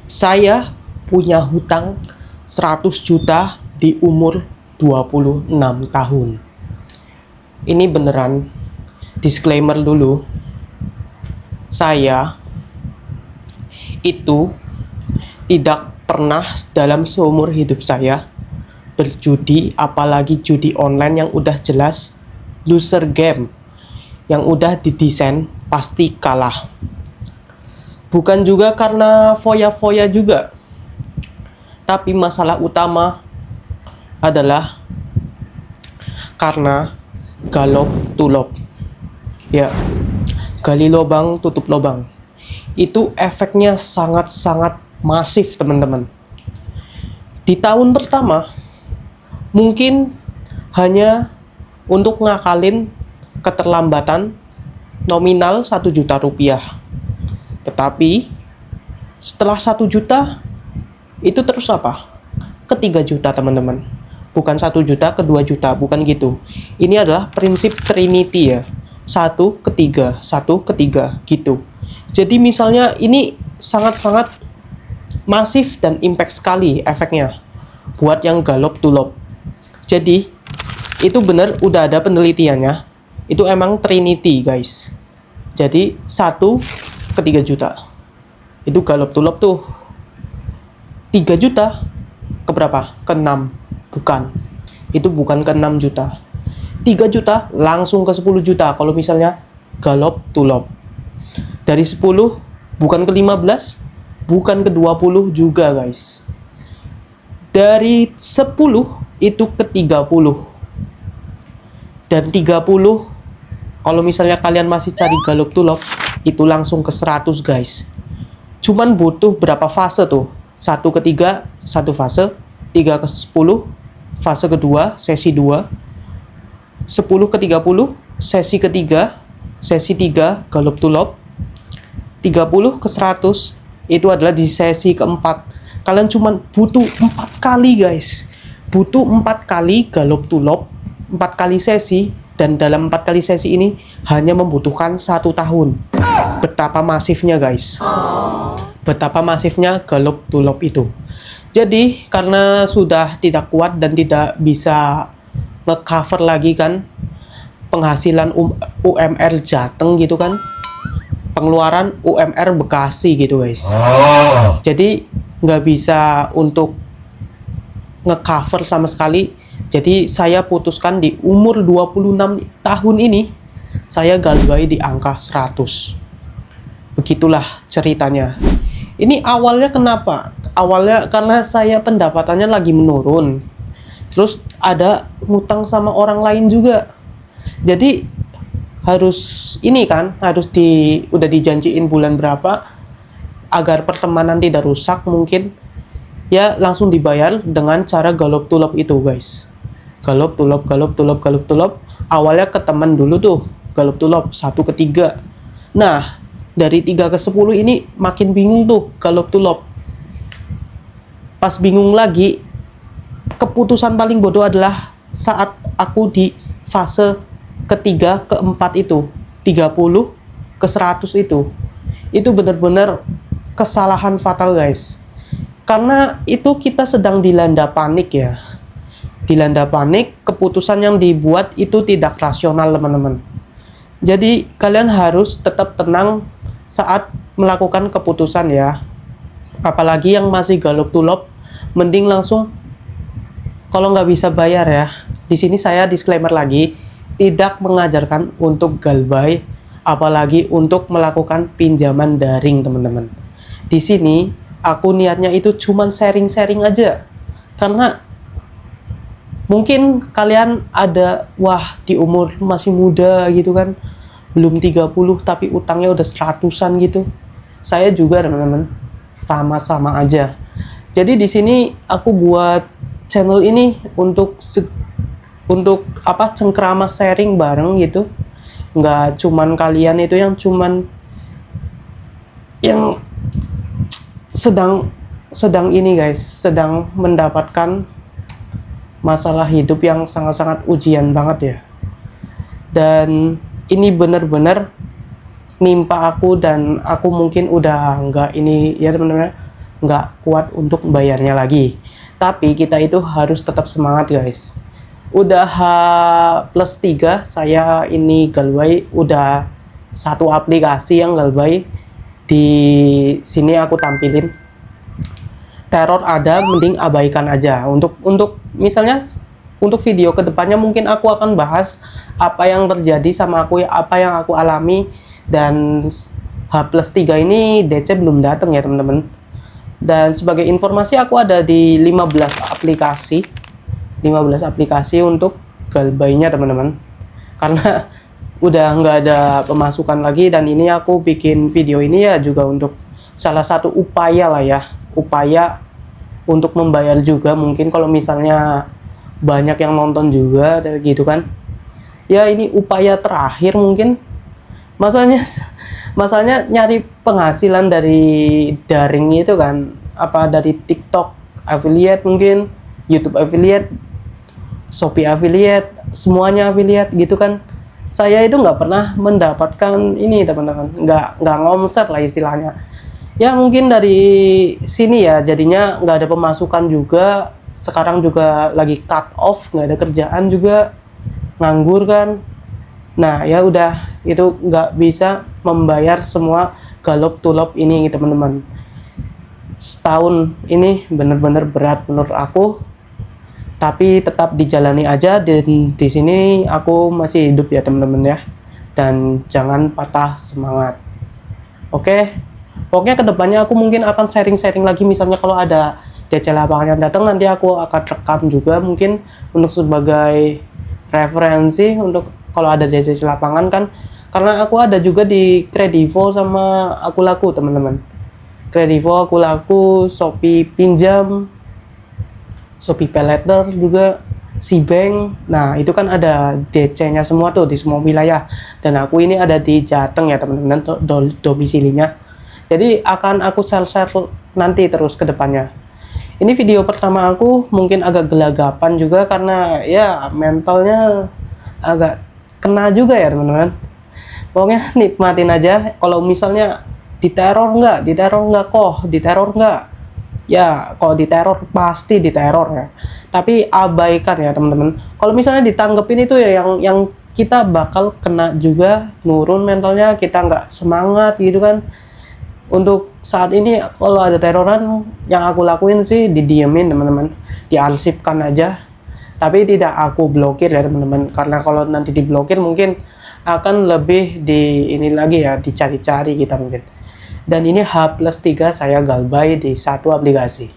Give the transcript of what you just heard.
Saya punya hutang 100 juta di umur 26 tahun. Ini beneran, disclaimer dulu. Saya itu tidak pernah dalam seumur hidup saya berjudi, apalagi judi online yang udah jelas loser game, yang udah didesain pasti kalah. Bukan juga karena foya-foya juga, tapi masalah utama adalah karena galop tulop. Ya, gali lubang tutup lubang. Itu efeknya sangat-sangat masif, teman-teman. Di tahun pertama mungkin hanya untuk ngakalin keterlambatan nominal 1 juta rupiah. Tetapi setelah 1 juta itu terus apa? Ke 3 juta, teman-teman. Bukan 1 juta ke 2 juta, bukan gitu. Ini adalah prinsip Trinity ya. 1 ke 3, 1 ke 3 gitu. Jadi misalnya ini sangat-sangat masif dan impact sekali efeknya buat yang galop tulop. Jadi itu benar udah ada penelitiannya. Itu emang Trinity, guys. Jadi 1 ke 3 juta. Itu galop tulop tuh. 3 juta ke berapa? Ke 6. Bukan. Itu bukan ke 6 juta. 3 juta langsung ke 10 juta kalau misalnya galop tulop. Dari 10 bukan ke 15, bukan ke 20 juga, guys. Dari 10 itu ke 30. Dan 30 kalau misalnya kalian masih cari galop tulop, itu langsung ke 100, guys. Cuman butuh berapa fase tuh? 1 ke 3, 1 fase. 3 ke 10, fase kedua, sesi 2. 10 ke 30, sesi ketiga, sesi 3, galop tulop. 30 ke 100, itu adalah di sesi keempat. Kalian cuman butuh 4 kali, guys. Butuh 4 kali galop tulop, 4 kali sesi. Dan dalam 4 kali sesi ini hanya membutuhkan 1 tahun. Betapa masifnya, guys. Betapa masifnya galop tulop itu. Jadi karena sudah tidak kuat dan tidak bisa nge-cover lagi kan penghasilan UMR Jateng gitu kan, pengeluaran UMR Bekasi gitu, guys. Jadi nggak bisa untuk nge-cover sama sekali. Jadi saya putuskan di umur 26 tahun ini saya galbay di angka 100. Begitulah ceritanya. Ini awalnya kenapa? Awalnya karena saya pendapatannya lagi menurun. Terus ada ngutang sama orang lain juga. Jadi harus ini kan, udah dijanjiin bulan berapa agar pertemanan tidak rusak mungkin. Ya langsung dibayar dengan cara galop tulop itu, guys. Galop tulop, galop tulop, galop tulop. Awalnya ke teman dulu tuh, galop tulop 1 ke 3. Nah, dari 3 ke 10 ini makin bingung tuh galop tulop. Pas bingung lagi, keputusan paling bodoh adalah saat aku di fase ketiga, keempat itu, 30 ke 100 itu. Itu benar-benar kesalahan fatal, guys. Karena itu kita sedang dilanda panik ya. Dilanda panik, keputusan yang dibuat itu tidak rasional, teman-teman. Jadi kalian harus tetap tenang saat melakukan keputusan ya. Apalagi yang masih galop tulop, mending langsung kalau nggak bisa bayar ya. Di sini saya disclaimer lagi, tidak mengajarkan untuk galbay, apalagi untuk melakukan pinjaman daring, teman-teman. Di sini aku niatnya itu cuman sharing-sharing aja. Karena mungkin kalian ada, wah di umur masih muda gitu kan, belum 30 tapi utangnya udah 100-an gitu. Saya juga, teman-teman, sama-sama aja. Jadi di sini aku buat channel ini untuk apa, cengkrama sharing bareng gitu. Nggak cuman kalian itu yang sedang ini, guys, sedang mendapatkan masalah hidup yang sangat-sangat ujian banget ya. Dan ini bener-bener nimpa aku, dan aku mungkin udah nggak ini ya, teman-teman. nggak kuat untuk bayarnya lagi. Tapi kita itu harus tetap semangat guys. Udah H+3 saya ini galbay, udah satu aplikasi yang galbay. Di sini aku tampilin. Teror ada, mending abaikan aja. Untuk misalnya untuk video kedepannya mungkin aku akan bahas apa yang terjadi sama aku, apa yang aku alami. Dan H+3 ini DC belum datang ya teman-teman. Dan sebagai informasi aku ada di 15 aplikasi untuk galbaynya teman-teman, karena udah nggak ada pemasukan lagi. Dan ini aku bikin video ini ya juga untuk salah satu upaya lah ya, upaya untuk membayar juga, mungkin kalau misalnya banyak yang nonton juga gitu kan ya. Ini upaya terakhir mungkin. Masalahnya nyari penghasilan dari daring itu kan, apa dari TikTok affiliate, mungkin YouTube affiliate, Shopee affiliate, semuanya affiliate gitu kan. Saya itu nggak pernah mendapatkan ini teman-teman, nggak ngomset lah istilahnya. Ya mungkin dari sini ya jadinya nggak ada pemasukan juga. Sekarang juga lagi cut off, nggak ada kerjaan juga, nganggur kan. Nah ya udah, itu nggak bisa membayar semua galop tulop ini teman-teman. Setahun ini bener-bener berat menurut aku, tapi tetap dijalani aja. Dan di sini aku masih hidup ya teman-teman ya, dan jangan patah semangat. Oke, pokoknya kedepannya aku mungkin akan sharing-sharing lagi. Misalnya kalau ada DC lapangan yang datang, nanti aku akan rekam juga mungkin untuk sebagai referensi untuk kalau ada DC lapangan kan. Karena aku ada juga di Kredivo sama Aku Laku teman-teman. Kredivo, Aku Laku, Shopee Pinjam, Shopee Paylater juga, Cbank. Nah itu kan ada DC-nya semua tuh di semua wilayah. Dan aku ini ada di Jateng ya teman-teman, domisilinya. Jadi akan aku share-share nanti terus ke depannya. Ini video pertama aku mungkin agak gelagapan juga, karena ya mentalnya agak kena juga ya teman-teman. Pokoknya nikmatin aja. Kalau misalnya diteror nggak, diteror nggak, ya kalau diteror pasti diteror ya, tapi abaikan ya teman-teman. Kalau misalnya ditanggepin itu ya yang kita bakal kena juga, nurun mentalnya, kita nggak semangat gitu kan. Untuk saat ini kalau ada teroran, yang aku lakuin sih didiemin teman-teman, diarsipkan aja, tapi tidak aku blokir ya teman-teman. Karena kalau nanti diblokir mungkin akan lebih di ini lagi ya, dicari-cari kita mungkin. Dan ini H+3 saya galbay di satu aplikasi.